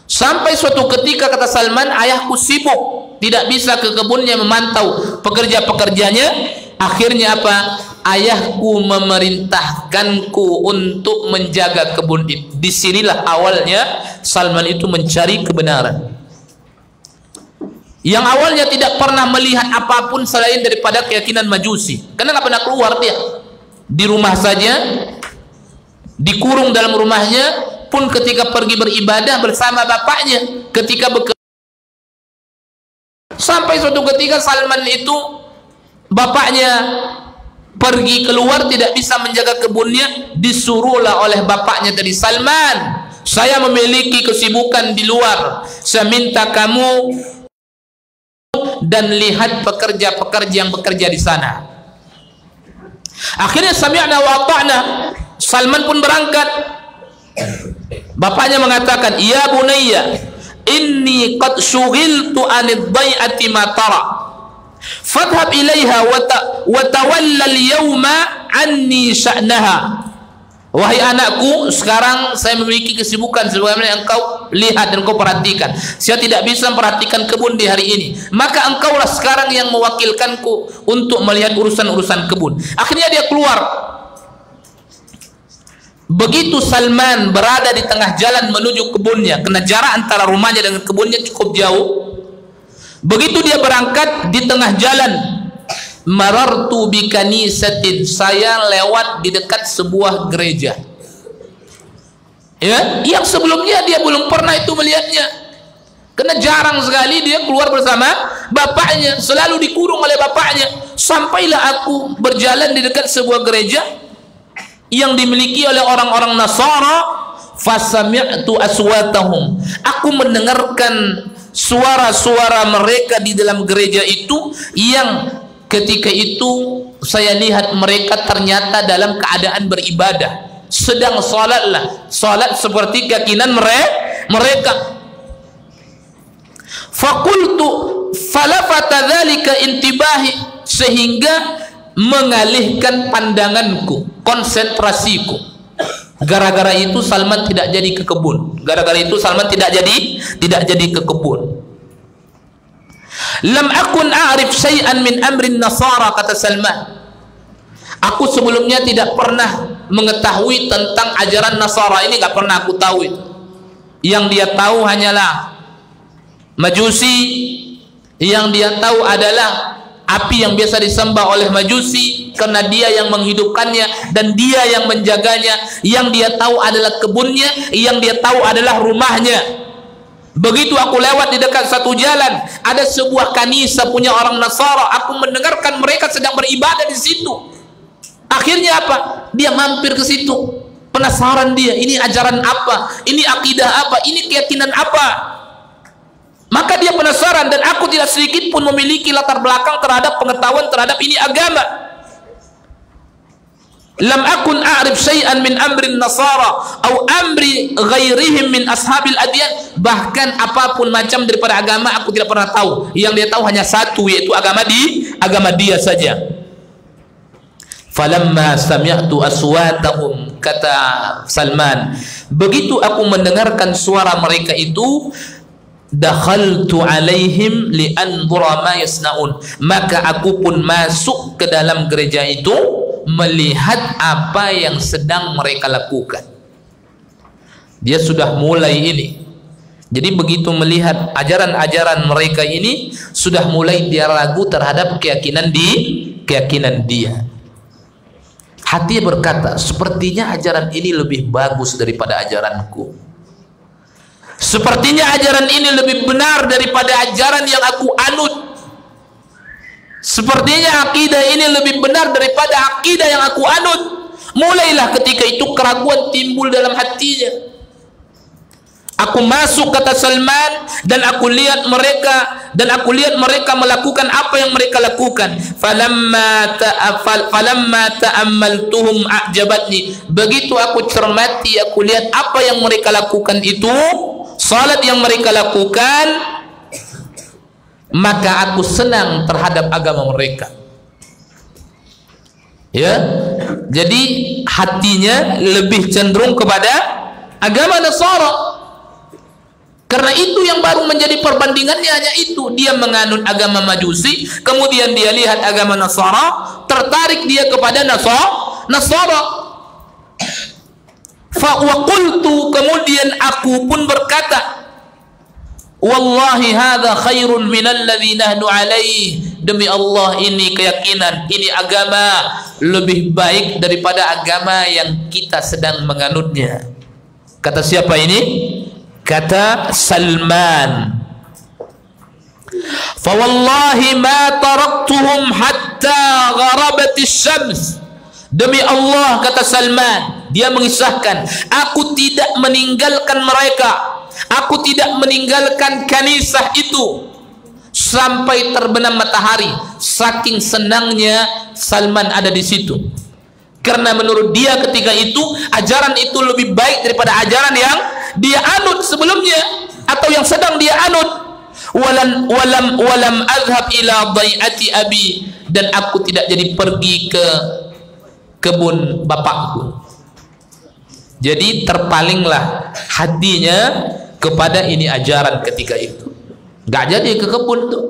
Sampai suatu ketika kata Salman, ayahku sibuk, tidak bisa ke kebunnya memantau pekerja-pekerjanya. Akhirnya apa? Ayahku memerintahkanku untuk menjaga kebun itu. Disinilah awalnya Salman itu mencari kebenaran. yang awalnya tidak pernah melihat apapun selain daripada keyakinan Majusi, karena nggak pernah keluar dia, di rumah saja, dikurung dalam rumahnya, pun ketika pergi beribadah bersama bapaknya, ketika sampai suatu ketika Salman itu bapaknya pergi keluar tidak bisa menjaga kebunnya, disuruhlah oleh bapaknya tadi, Salman, saya memiliki kesibukan di luar, saya minta kamu dan lihat pekerja-pekerja yang bekerja di sana. Akhirnya sami'na wa ata'na, Salman pun berangkat. Bapaknya mengatakan, ya bunayya, inni qad syughiltu anid dhai'ati ma tara, fadhhab ilaiha wa tawalla al-yawma anni sya'naha. Wahai anakku, sekarang saya memiliki kesibukan sebagaimana yang engkau lihat dan engkau perhatikan. Saya tidak bisa memperhatikan kebun di hari ini, maka engkaulah sekarang yang mewakilkanku untuk melihat urusan-urusan kebun. Akhirnya dia keluar. Begitu Salman berada di tengah jalan menuju kebunnya, karena jarak antara rumahnya dengan kebunnya cukup jauh. Begitu dia berangkat, di tengah jalan, marartu bi kanisatin, saya lewat di dekat sebuah gereja, ya, yang sebelumnya dia belum pernah itu melihatnya, karena jarang sekali dia keluar bersama bapaknya, selalu dikurung oleh bapaknya. Sampailah aku berjalan di dekat sebuah gereja yang dimiliki oleh orang-orang Nasara, fasami'tu aswatahum, aku mendengarkan suara-suara mereka di dalam gereja itu, yang ketika itu saya lihat mereka ternyata dalam keadaan beribadah, sedang salatlah, salat seperti keyakinan mereka. Fakultu falafata dzalika intibahi, sehingga mengalihkan pandanganku, konsentrasiku. Gara-gara itu Salman tidak jadi ke kebun. Gara-gara itu Salman tidak jadi ke kebun. Lam akun a'rif syai'an min amrin nasara, kata Salman. Aku sebelumnya tidak pernah mengetahui tentang ajaran Nasara ini, nggak pernah aku tahu itu. Yang dia tahu hanyalah Majusi, yang dia tahu adalah api yang biasa disembah oleh Majusi, karena dia yang menghidupkannya dan dia yang menjaganya. Yang dia tahu adalah kebunnya, yang dia tahu adalah rumahnya. Begitu aku lewat di dekat satu jalan, ada sebuah kanisa punya orang Nasara. Aku mendengarkan mereka sedang beribadah di situ. Akhirnya apa? Dia mampir ke situ. Penasaran dia, ini ajaran apa? Ini akidah apa? Ini keyakinan apa? Maka dia penasaran, dan aku tidak sedikit pun memiliki latar belakang terhadap pengetahuan terhadap ini agama. Lam akun a'rif syai'an min amrin nasara atau amri ghairihim min ashabil adyan, bahkan apapun macam daripada agama aku tidak pernah tahu. Yang dia tahu hanya satu, yaitu agama dia saja. Falamma sami'tu aswatahum, kata Salman, begitu aku mendengarkan suara mereka itu, dakhaltu alaihim li anzura ma yasnaun, maka aku pun masuk ke dalam gereja itu melihat apa yang sedang mereka lakukan. Dia sudah mulai ini. Jadi begitu melihat ajaran-ajaran mereka ini, sudah mulai dia ragu terhadap keyakinan dia. Hati berkata, sepertinya ajaran ini lebih bagus daripada ajaranku. Sepertinya ajaran ini lebih benar daripada ajaran yang aku anut. Sepertinya akidah ini lebih benar daripada akidah yang aku anut. Mulailah ketika itu keraguan timbul dalam hatinya. Aku masuk, kata Salman, dan aku lihat mereka melakukan apa yang mereka lakukan. Falamma ta'ammaltuhum a'jabatni, begitu aku cermati, aku lihat apa yang mereka lakukan itu, salat yang mereka lakukan, maka aku senang terhadap agama mereka. Ya, jadi hatinya lebih cenderung kepada agama Nasara. Karena itu yang baru menjadi perbandingannya hanya itu. Dia menganut agama Majusi, kemudian dia lihat agama Nasara, tertarik dia kepada Nasara. Fa wa qultu, kemudian aku pun berkata, Wallahi hadza khairun minal ladzi nahnu alaih. Demi Allah, ini keyakinan, ini agama lebih baik daripada agama yang kita sedang menganutnya. Kata siapa ini? Kata Salman. Fa wallahi ma taraktuhum hatta gharabatis syams. Demi Allah, kata Salman, dia mengisahkan, aku tidak meninggalkan mereka, aku tidak meninggalkan kanisah itu sampai terbenam matahari. Saking senangnya Salman ada di situ, karena menurut dia ketika itu ajaran itu lebih baik daripada ajaran yang dia anut sebelumnya atau yang sedang dia anut. Walam azhab ila dhai'ati abi, dan aku tidak jadi pergi ke kebun bapakku. Jadi terpalinglah hatinya kepada ini ajaran ketika itu. Gak jadi ke kebun tuh.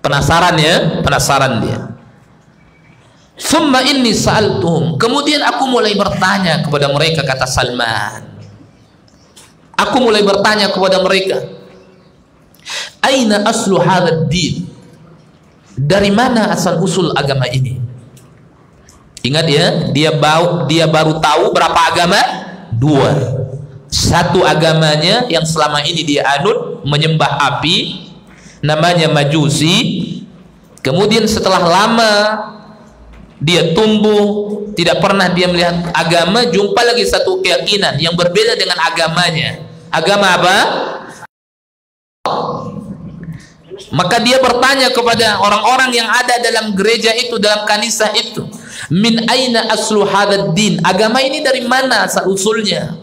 Penasaran ya, penasaran dia. Summa inni sa'altuhum, kemudian aku mulai bertanya kepada mereka, kata Salman. Aku mulai bertanya kepada mereka, aina aslu hadzal din? Dari mana asal usul agama ini? Ingat ya, dia baru tahu berapa agama? 2. Satu agamanya yang selama ini dia anut, menyembah api, namanya Majusi. Kemudian setelah lama dia tumbuh, tidak pernah dia melihat agama, jumpa lagi satu keyakinan yang berbeda dengan agamanya. Agama apa? Maka dia bertanya kepada orang-orang yang ada dalam gereja itu, dalam kanisah itu, min aina aslu hadzal din? Agama ini dari mana asal usulnya?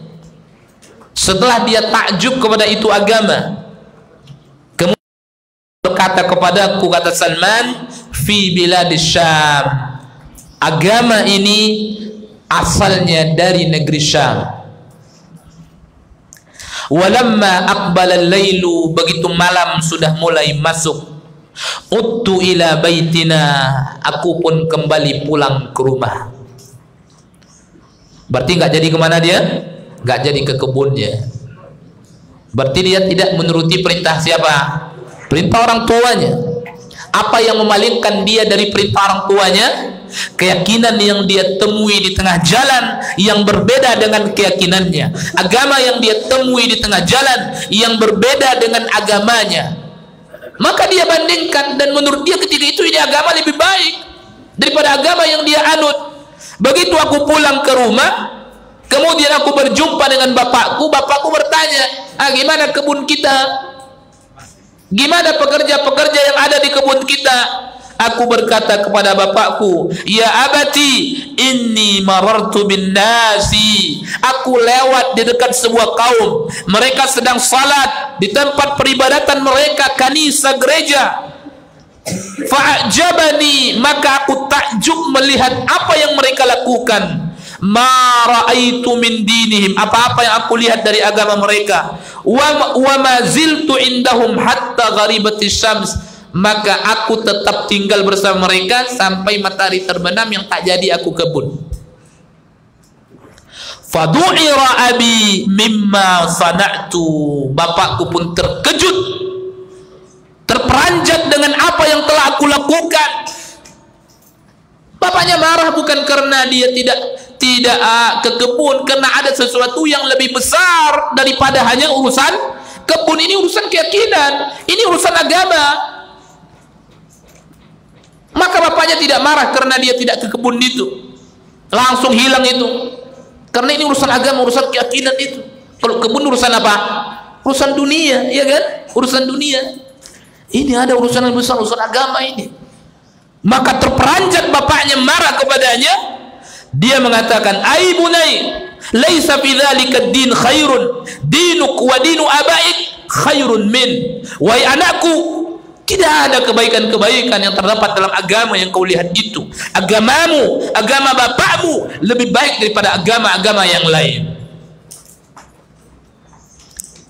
Setelah dia takjub kepada itu agama, kemudian berkata kepadaku, kata Salman, fi biladis Syam. Agama ini asalnya dari negeri Syam. Walamma aqbalal lailu, begitu malam sudah mulai masuk, uttu ila baitina, aku pun kembali pulang ke rumah. Berarti nggak jadi kemana dia? Nggak jadi ke kebunnya. Berarti dia tidak menuruti perintah siapa? Perintah orang tuanya. Apa yang memalingkan dia dari perintah orang tuanya? Keyakinan yang dia temui di tengah jalan yang berbeda dengan keyakinannya, agama yang dia temui di tengah jalan yang berbeda dengan agamanya. Maka dia bandingkan, dan menurut dia ketika itu ini agama lebih baik daripada agama yang dia anut. Begitu aku pulang ke rumah, kemudian aku berjumpa dengan bapakku. Bapakku bertanya, gimana kebun kita? Gimana pekerja-pekerja yang ada di kebun kita? Aku berkata kepada bapakku, ya abati, inni marartu bin nasi. Aku lewat di dekat sebuah kaum, mereka sedang salat di tempat peribadatan mereka, kanisah gereja. Fa'ajabani, maka aku takjub melihat apa yang mereka lakukan. Ma ra'aitu min dinihim, apa-apa yang aku lihat dari agama mereka. Wa ma ziltu indahum hatta gharibatis syams, maka aku tetap tinggal bersama mereka sampai matahari terbenam yang tak jadi aku kebun. Fadu'ira abi mimma sana'tu, bapakku pun terkejut, terperanjat dengan apa yang telah aku lakukan. Bapaknya marah bukan karena dia tidak ke kebun, karena ada sesuatu yang lebih besar daripada hanya urusan kebun. Ini urusan keyakinan, ini urusan agama. Maka bapaknya tidak marah karena dia tidak ke kebun itu, langsung hilang itu, karena ini urusan agama, urusan keyakinan itu. Kalau kebun urusan apa? Urusan dunia, ya kan? Urusan dunia. Ini ada urusan yang besar, urusan agama ini. Maka terperanjat bapaknya, marah kepadanya. Dia mengatakan, ai bunai, laisa fi dzalika din khairun, dinuk wa dinu abaik khairun min. Wahai anakku, tidak ada kebaikan-kebaikan yang terdapat dalam agama yang kau lihat itu. Agamamu, agama bapakmu lebih baik daripada agama-agama yang lain.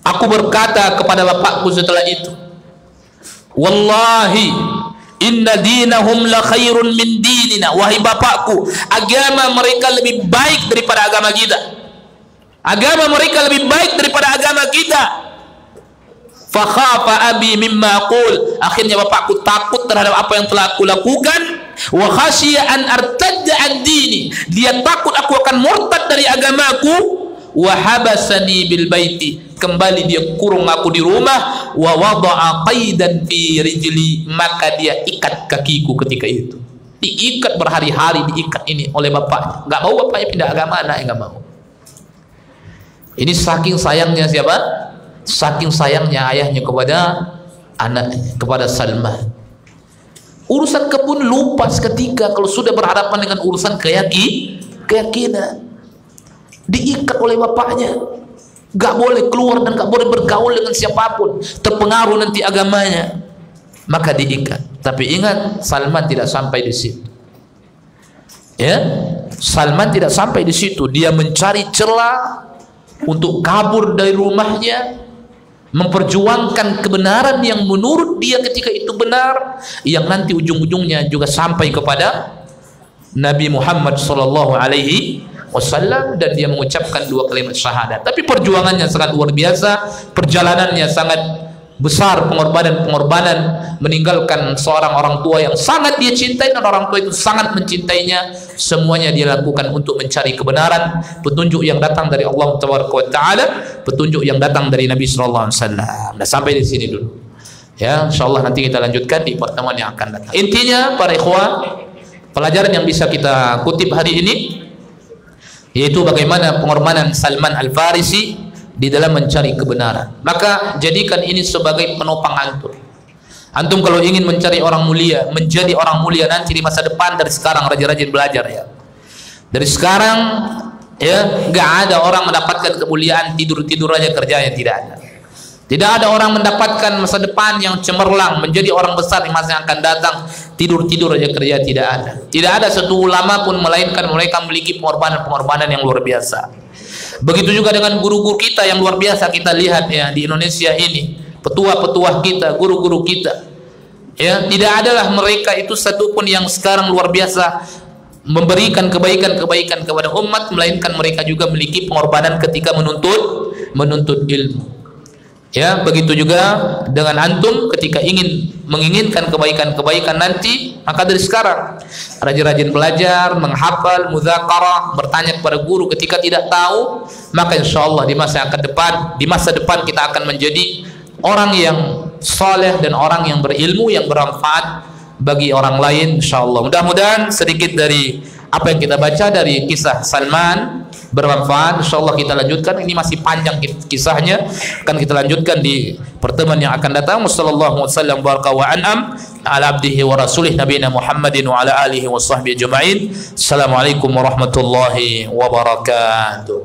Aku berkata kepada bapakku setelah itu, wallahi inna dinahum la khairun min dinina. Wahai bapakku, agama mereka lebih baik daripada agama kita. Agama mereka lebih baik daripada agama kita. Fa khafa abi mimma aqul. Akhirnya bapakku takut terhadap apa yang telah aku lakukan. Wa khasyiya an artadda an dini. Dia takut aku akan murtad dari agamaku. Wa habasani bil baiti. Kembali dia kurung aku di rumah. Wa wada'a qaidan fi rijli. Maka dia ikat kakiku ketika itu. Diikat berhari-hari, diikat ini oleh bapaknya. Enggak mau bapaknya pindah agama, anaknya enggak mau. Ini saking sayangnya siapa? Saking sayangnya ayahnya kepada anaknya, kepada Salman. Urusan kebun lupa seketika kalau sudah berhadapan dengan urusan keyakinan. Diikat oleh bapaknya, gak boleh keluar dan gak boleh bergaul dengan siapapun, terpengaruh nanti agamanya, maka diikat. Tapi ingat, Salman tidak sampai di situ. Ya, Salman tidak sampai di situ. Dia mencari celah untuk kabur dari rumahnya, memperjuangkan kebenaran yang menurut dia ketika itu benar, yang nanti ujung-ujungnya juga sampai kepada Nabi Muhammad sallallahu alaihi wasallam, dan dia mengucapkan 2 kalimat syahadat. Tapi perjuangannya sangat luar biasa, perjalanannya sangat besar, pengorbanan meninggalkan seorang orang tua yang sangat dia cintai dan orang tua itu sangat mencintainya. Semuanya dia lakukan untuk mencari kebenaran, petunjuk yang datang dari Allah Taala, petunjuk yang datang dari Nabi sallallahu alaihi wasallam. Nah, sampai di sini dulu. Ya, insyaallah nanti kita lanjutkan di pertemuan yang akan datang. Intinya para ikhwan, pelajaran yang bisa kita kutip hari ini yaitu bagaimana pengorbanan Salman Al-Farisi di dalam mencari kebenaran. Maka jadikan ini sebagai penopang antum. Antum kalau ingin mencari orang mulia, menjadi orang mulia nanti di masa depan, dari sekarang rajin-rajin belajar ya. Dari sekarang ya, nggak ada orang mendapatkan kemuliaan tidur-tidur aja kerjanya, tidak ada. Tidak ada orang mendapatkan masa depan yang cemerlang, menjadi orang besar di masa yang akan datang tidur-tidur aja kerja, tidak ada. Tidak ada satu ulama pun melainkan mereka memiliki pengorbanan-pengorbanan yang luar biasa. Begitu juga dengan guru-guru kita yang luar biasa kita lihat ya di Indonesia ini, petua-petua kita, guru-guru kita. Ya, tidak adalah mereka itu satu pun yang sekarang luar biasa memberikan kebaikan-kebaikan kepada umat, melainkan mereka juga memiliki pengorbanan ketika menuntut ilmu. Ya, begitu juga dengan antum ketika menginginkan kebaikan-kebaikan nanti, maka dari sekarang rajin-rajin belajar, menghafal, mudzakarah, bertanya kepada guru ketika tidak tahu, maka insyaallah di masa depan kita akan menjadi orang yang saleh dan orang yang berilmu yang bermanfaat bagi orang lain insyaallah. Mudah-mudahan sedikit dari apa yang kita baca dari kisah Salman bermanfaat. Insyaallah kita lanjutkan, ini masih panjang kisahnya, akan kita lanjutkan di pertemuan yang akan datang. Wassallallahu wasallam baraka wa an'am ala abdihi wa rasulih nabiyina Muhammadin wa ala alihi wa sahbihi ajma'in. Assalamualaikum warahmatullahi wabarakatuh.